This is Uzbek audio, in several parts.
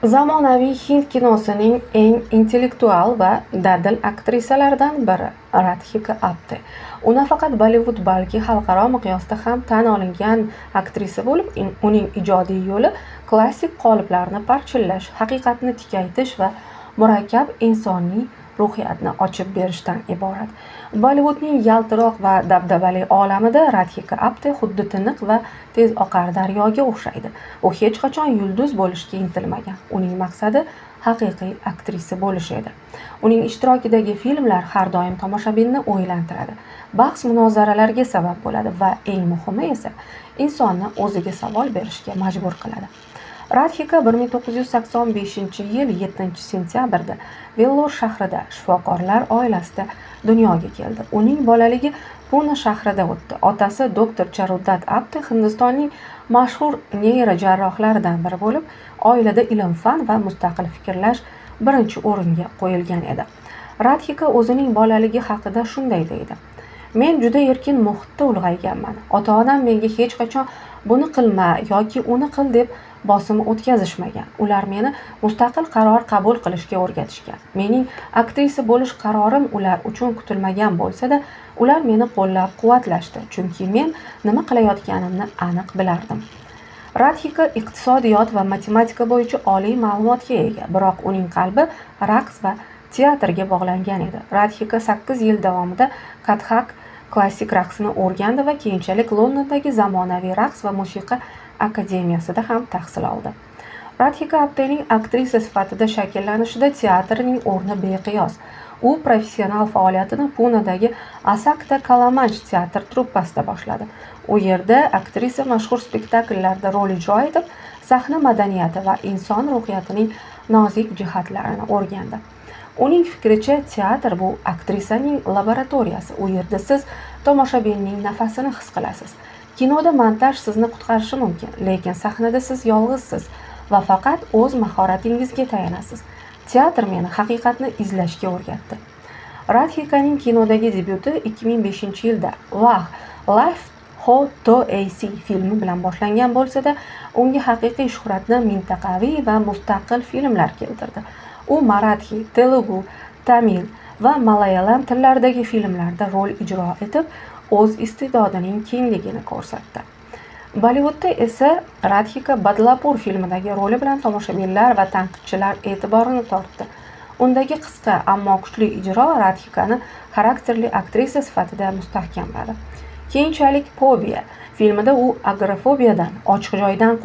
Zamonaviy Hind kinosining eng intellektual va dadil aktrisalaridan biri Radhika Apte. U nafaqat Bollivud, balki xalqaro miqyosda ham tan olingan aktrisa bo'lib, uning ijodiy yo'li klassik qoliplarni parchallash, haqiqatni tikaytish va murakkab insoniy ruhiyatni ochib berishdan iborat. Bollivudning yaltiroq va dabdabali olamida Radhika Apte xuddi tiniq va tez oqar daryoga o'xshaydi. U hech qachon yulduz bo'lishga intilmagan. Uning maqsadi haqiqiy aktrisa bo'lish edi. Uning ishtirokidagi filmlar har doim tomoshabinni o'ylantiradi, bahs-munozaralarga sabab bo'ladi va eng muhimi esa insonni o'ziga savol berishga majbur qiladi. Radhika 1985-yil 7-sentyabrda Vellore shahrida shifokorlar oilasida dunyoga keldi. Uning bolaligi Pune shahrida o'tdi. Otasi doktor Charuddat Apte Hindistonning mashhur neyrojarrohlaridan biri bo'lib, oilada ilm-fan va mustaqil fikrlash birinchi o'ringa qo'yilgan edi. Radhika o'zining bolaligi haqida shunday deydi: "Men juda erkin muhitda ulg'ayganman. Ota-onam menga hech qachon buni qilma yoki uni qil deb bosim o'tkazishmagan. Ular meni mustaqil qaror qabul qilishga o'rgatishgan. Mening aktrisa bo'lish qarorim ular uchun kutilmagan bo'lsa-da, ular meni qo'llab-quvvatlashdi, chunki men nima qilayotganimni aniq bilardim." Radhika iqtisodiyot va matematika bo'yicha oliy ma'lumotga ega, biroq uning qalbi raqs va teatrga bog'langan edi. Radhika 8 yil davomida Kathak klassik raqsini o'rgandi va keyinchalik Londondagi zamonaviy raqs va musiqa akademiyasida ham tahsil oldi. Radhika Aptening aktrisa sifatida shakllanishida teatrning o'rni beqiyos. U professional faoliyatini Punedagi Asakta Kalamanch teatr truppasida boshladi. U yerda aktrisa mashhur spektakllarda rol ijro etib, sahna madaniyati va inson ruhiyatining nozik jihatlarini o'rgandi. Uning fikricha, teatr bu aktrisaning laboratoriyasi. U yerda siz tomoshabinning nafasini his qilasiz. Kinoda montaj sizni qutqarishi mumkin, lekin sahnada siz yolg'izsiz va faqat o'z mahoratingizga tayanasiz. Teatr meni haqiqatni izlashga o'rgatdi. Radhikaning kinodagi debyuti 2005-yilda Vah Life Ho To AC filmi bilan boshlangan bo'lsa-da, unga haqiqiy shuhratni mintaqaviy va mustaqil filmlar keltirdi. U Marathi, Telugu, Tamil va Malayalam tillaridagi filmlarda rol ijro etib, o'z iste'dodining kengligini ko'rsatdi. Bollivudda esa Radhika Badlapur filmidagi roli bilan tomoshabinlar va tanqidchilar e'tiborini tortdi. Undagi qisqa ammo kuchli ijro Radhikani xarakterli aktrisa sifatida mustahkamladi. Keyinchalik Phobia filmida u agrofobiyadan, ochiq joydan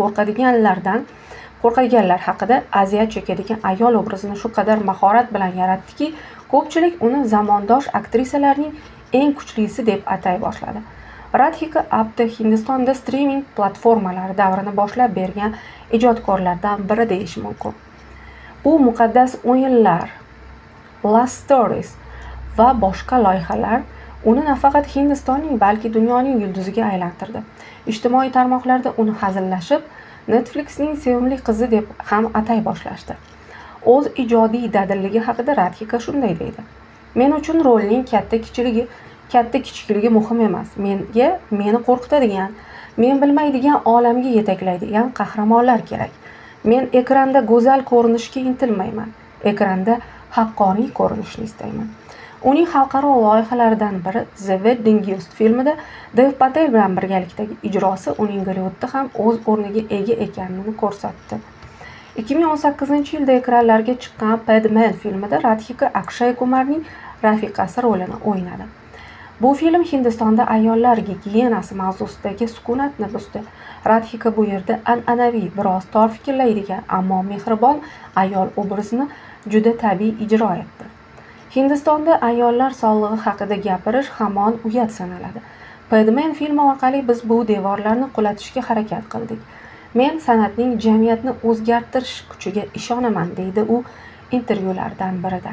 qo'rqaganlar haqida aziyat chekadigan ayol obrazini shu qadar mahorat bilan yaratdiki, ko'pchilik uni zamondosh aktrisalarning eng kuchlisi deb atay boshladi. Radhika Apte Hindistonda streaming platformalari davrini boshlab bergan ijodkorlardan biri deyish mumkin. U Muqaddas o'yinlar, Last Stories va boshqa loyihalar uni nafaqat Hindistonning, balki dunyoning yulduziga aylantirdi. Ijtimoiy tarmoqlarda uni hazillashib, Netflixning sevimli qizi deb ham atay boshlashdi. O'z ijodiy dadilligi haqida Radhika shunday deydi: "Men uchun rolning katta kichikligi muhim emas. Menga meni qo'rqitadigan, men bilmaydigan olamga yetaklaydigan qahramonlar kerak. Men ekranda go'zal ko'rinishga intilmayman. Ekranda haqqoniy ko'rinishni istayman." Uning xalqaro loyihalaridan biri The Wedding Guest filmida Dev Patel bilan birgalikdagi ijrosi uning Gollivudda ham o'z o'rniga ega ekanini ko'rsatdi. 2018-yilda ekranlarga chiqqan Padman filmida Radhika Akshay Kumarning rafiqasi rolini o'ynadi. Bu film Hindistonda ayollar gigiyenasi mavzusidagi sukunatni buzdi. Radhika bu yerda an'anaviy, biroz tor fikrlaydigan, ammo mehribon ayol obrazini juda tabiiy ijro etdi. Hindistonda ayollar sog'lig'i haqida gapirish hamon uyat sanaladi. Padman filmi orqali biz bu devorlarni qulatishga harakat qildik. Men san'atning jamiyatni o'zgartirish kuchiga ishonaman, deydi u intervyulardan birida.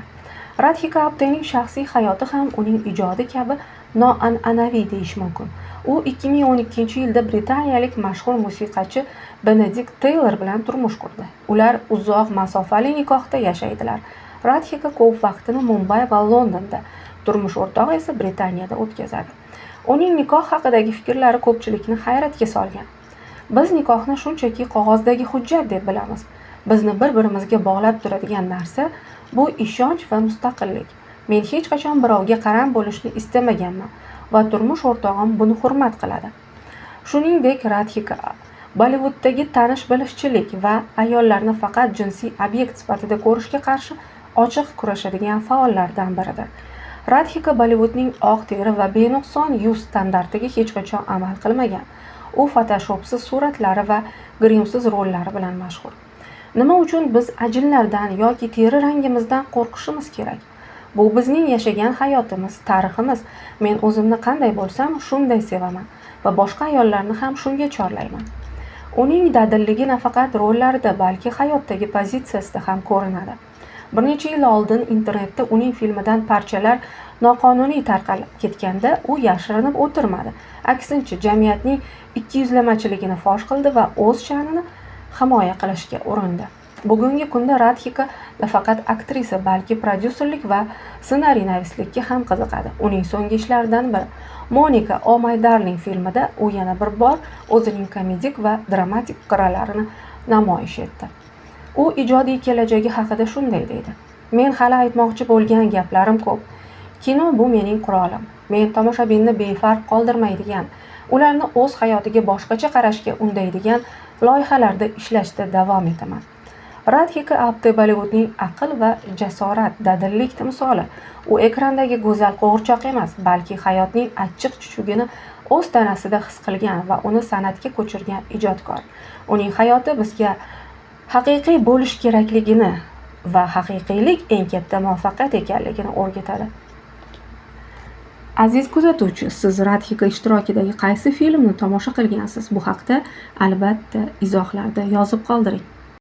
Radhika Aptening shaxsiy hayoti ham uning ijodi kabi noan'anaviy deyish mumkin. U 2012-yilda britaniyalik mashhur musiqachi Benedict Taylor bilan turmush qurdi. Ular uzoq masofali nikohda yashaydilar. Radhika ko'p vaqtini Mumbay va Londonda, turmush o'rtog'i esa Britaniyada o'tkazadi. Uning nikoh haqidagi fikrlari ko'pchilikni hayratga solgan. Biz nikohni shunchaki qog'ozdagi hujjat deb bilamiz. Bizni bir-birimizga bog'lab turadigan narsa bu ishonch va mustaqillik. Men hech qachon birovga qaram bo'lishni istamaganman va turmush o'rtog'im buni hurmat qiladi. Shuningdek, Radhika Bollivuddagi tanish-bilishchilik va ayollarni faqat jinsiy obyekt sifatida ko'rishga qarshi ochiq kurashadigan faollardan biridir. Radhika Bollivudning oq teri va benuqson yuz standartiga hech qachon amal qilmagan. U photoshopsiz suratlari va grimsiz rollari bilan mashhur. Nima uchun biz ajinlardan yoki teri rangimizdan qo'rqishimiz kerak? Bu bizning yashagan hayotimiz, tariximiz. Men o'zimni qanday bo'lsam, shunday sevaman va boshqa ayollarni ham shunga chorlayman. Uning dadilligi nafaqat rollarida, balki hayotdagi pozitsiyasida ham ko'rinadi. Bir necha yil oldin internetda uning filmidan parchalar noqonuniy tarqalib ketganda u yashirinib o'tirmadi. Aksincha, jamiyatning ikkiyuzlamachiligini fosh qildi va o'z sha'nini himoya qilishga urindi. Bugungi kunda Radhika nafaqat aktrisa, balki prodyuserlik va ssenariynavislikka ham qiziqadi. Uning so'nggi ishlaridan biri Monica Oh My Darling filmida u yana bir bor o'zining komedik va dramatik qirralarini namoyish etdi. U ijodiy kelajagi haqida shunday deydi: "Men hali aytmoqchi bo'lgan gaplarim ko'p. Kino bu mening qurolim. Men tomoshabinni befarq qoldirmaydigan, ularni o'z hayotiga boshqacha qarashga undaydigan loyihalarda ishlashda davom etaman." Radhika Apte Bollivudning aql va jasorat, dadillik timsoli. U ekrandagi go'zal qo'g'irchoq emas, balki hayotning achchiq chuchugini o'z tanasida his qilgan va uni san'atga ko'chirgan ijodkor. Uning hayoti bizga haqiqiy bo'lish kerakligini va haqiqiylik eng katta muvaffaqiyat ekanligini o'rgatadi. Aziz kuzatuvchi, siz Radhika ishtirokidagi qaysi filmni tomosha qilgansiz? Bu haqda albatta izohlarda yozib qoldiring.